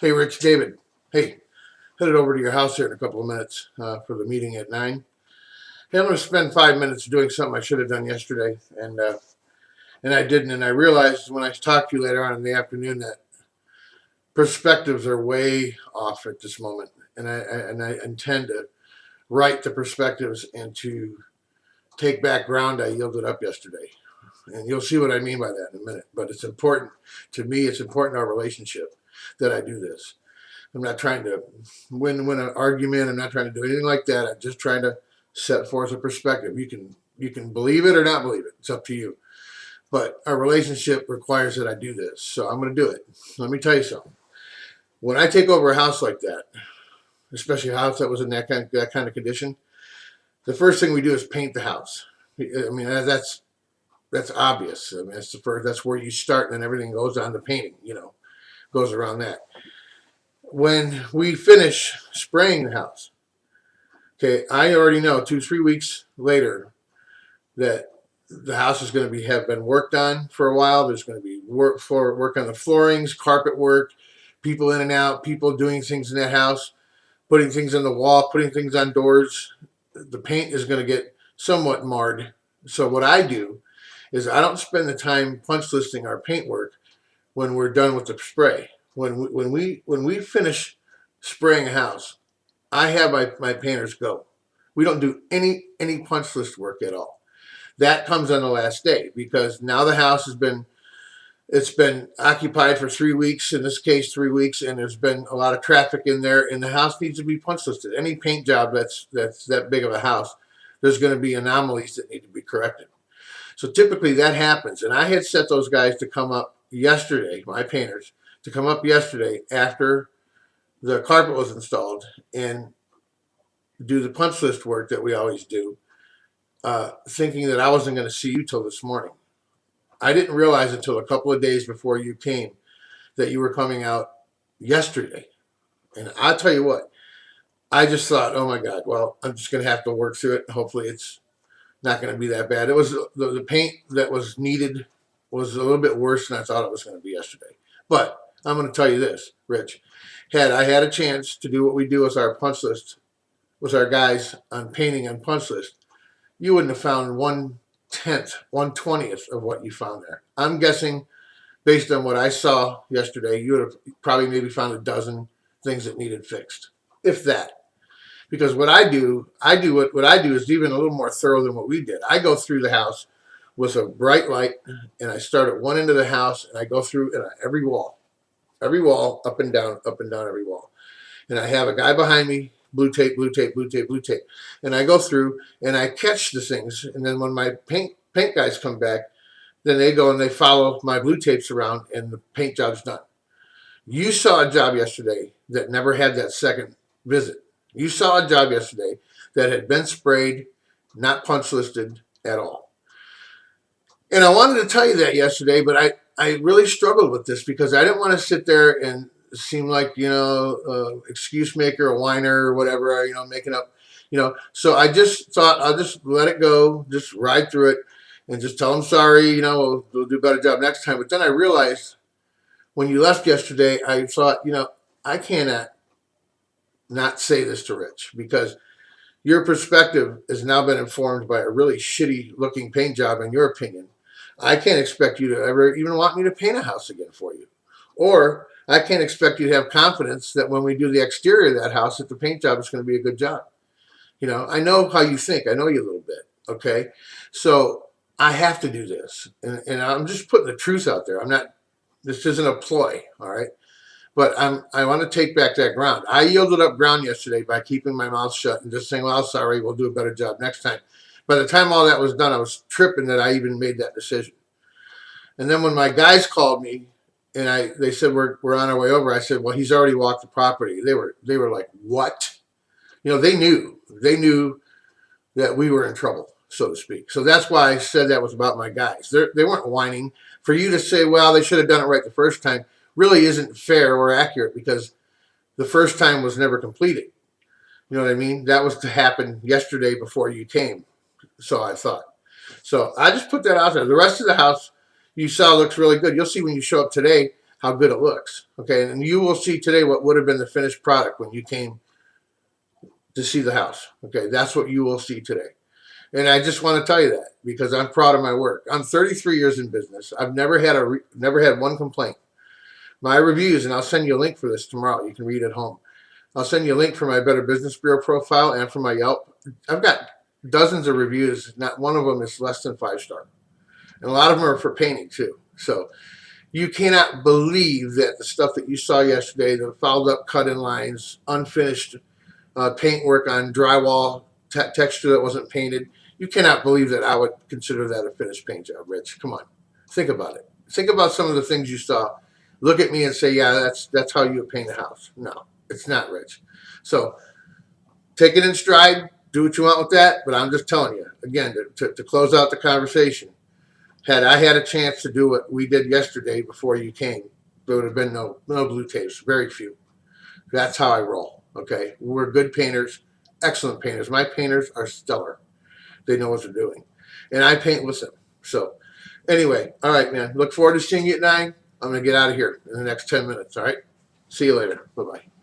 Hey, Rich, David. Hey, headed over to your house here in a couple of minutes for the meeting at 9. Hey, I'm going to spend 5 minutes doing something I should have done yesterday, and I didn't. And I realized when I talked to you later on in the afternoon that perspectives are way off at this moment, and I intend to right the perspectives and to take back ground I yielded up yesterday. And you'll see what I mean by that in a minute. But it's important to me. It's important to our relationship that I do this. I'm not trying to win an argument. I'm not trying to do anything like that. I'm just trying to set forth a perspective. You can believe it or not believe it. It's up to you. But our relationship requires that I do this, so I'm going to do it. Let me tell you something. When I take over a house like that, especially a house that was in that kind of condition, the first thing we do is paint the house. I mean, that's obvious. I mean, that's where you start, and then everything goes on to painting. Goes around that. When we finish spraying the house, okay, I already know 2-3 weeks later that the house is going to have been worked on for a while. There's going to be work on the floorings, carpet work, people in and out, people doing things in that house, putting things on the wall, putting things on doors. The paint is going to get somewhat marred. So what I do is I don't spend the time punch listing our paint work when we're done with the spray. When we finish spraying a house, I have my painters go. We don't do any punch list work at all. That comes on the last day because now the house it's been occupied for 3 weeks, in this case 3 weeks, and there's been a lot of traffic in there, and the house needs to be punch listed. Any paint job that's that big of a house, there's going to be anomalies that need to be corrected. So typically that happens, and I had set those guys to come up yesterday, my painters, to come up yesterday after the carpet was installed and do the punch list work that we always do, thinking that I wasn't going to see you till this morning. I didn't realize until a couple of days before you came that you were coming out yesterday. And I'll tell you what, I just thought, oh my God, well, I'm just going to have to work through it. Hopefully it's not going to be that bad. It was the paint that was needed was a little bit worse than I thought it was going to be yesterday. But I'm going to tell you this, Rich. Had I had a chance to do what we do with our punch list, with our guys on painting and punch list, you wouldn't have found 1/10, 1/20th of what you found there. I'm guessing, based on what I saw yesterday, you would have probably maybe found a dozen things that needed fixed, if that. Because what I do is even a little more thorough than what we did. I go through the house with a bright light, and I start at one end of the house, and I go through every wall, up and down every wall. And I have a guy behind me, blue tape, blue tape, blue tape, blue tape. And I go through and I catch the things. And then when my paint guys come back, then they go and they follow my blue tapes around and the paint job's done. You saw a job yesterday that never had that second visit. You saw a job yesterday that had been sprayed, not punch listed at all. And I wanted to tell you that yesterday, but I really struggled with this because I didn't want to sit there and seem like, excuse maker, a whiner or whatever, making up, So I just thought I'll just let it go, just ride through it and just tell them sorry, we'll do a better job next time. But then I realized when you left yesterday, I thought, I cannot not say this to Rich because your perspective has now been informed by a really shitty looking paint job, in your opinion. I can't expect you to ever even want me to paint a house again for you. Or I can't expect you to have confidence that when we do the exterior of that house, that the paint job is going to be a good job. I know how you think. I know you a little bit. Okay. So I have to do this. And I'm just putting the truth out there. This isn't a ploy. All right. But I want to take back that ground. I yielded up ground yesterday by keeping my mouth shut and just saying, well, sorry, we'll do a better job next time. By the time all that was done, I was tripping that I even made that decision. And then when my guys called me and they said, we're on our way over, I said, well, he's already walked the property. They were like, what? They knew that we were in trouble, so to speak. So that's why I said that was about my guys. They weren't whining. For you to say, well, they should have done it right the first time, really isn't fair or accurate because the first time was never completed. You know what I mean? That was to happen yesterday before you came. So I thought. So I just put that out there. The rest of the house you saw looks really good. You'll see when you show up today how good it looks. Okay, and you will see today what would have been the finished product when you came to see the house. Okay, that's what you will see today. And I just want to tell you that because I'm proud of my work. I'm 33 years in business. I've never had one complaint. My reviews, and I'll send you a link for this tomorrow. You can read at home. I'll send you a link for my Better Business Bureau profile and for my Yelp. I've got dozens of reviews. Not one of them is less than 5-star. And a lot of them are for painting too. So you cannot believe that the stuff that you saw yesterday, the fouled up cut-in lines, unfinished paint work on drywall, texture that wasn't painted. You cannot believe that I would consider that a finished paint job, Rich. Come on. Think about it. Think about some of the things you saw. Look at me and say, yeah, that's how you paint a house. No, it's not, Rich. So take it in stride. Do what you want with that. But I'm just telling you, again, to close out the conversation, had I had a chance to do what we did yesterday before you came, there would have been no blue tapes, very few. That's how I roll. Okay, we're good painters, excellent painters. My painters are stellar. They know what they're doing, and I paint with them. So, anyway, all right, man. Look forward to seeing you at 9. I'm gonna get out of here in the next 10 minutes. All right. See you later. Bye bye.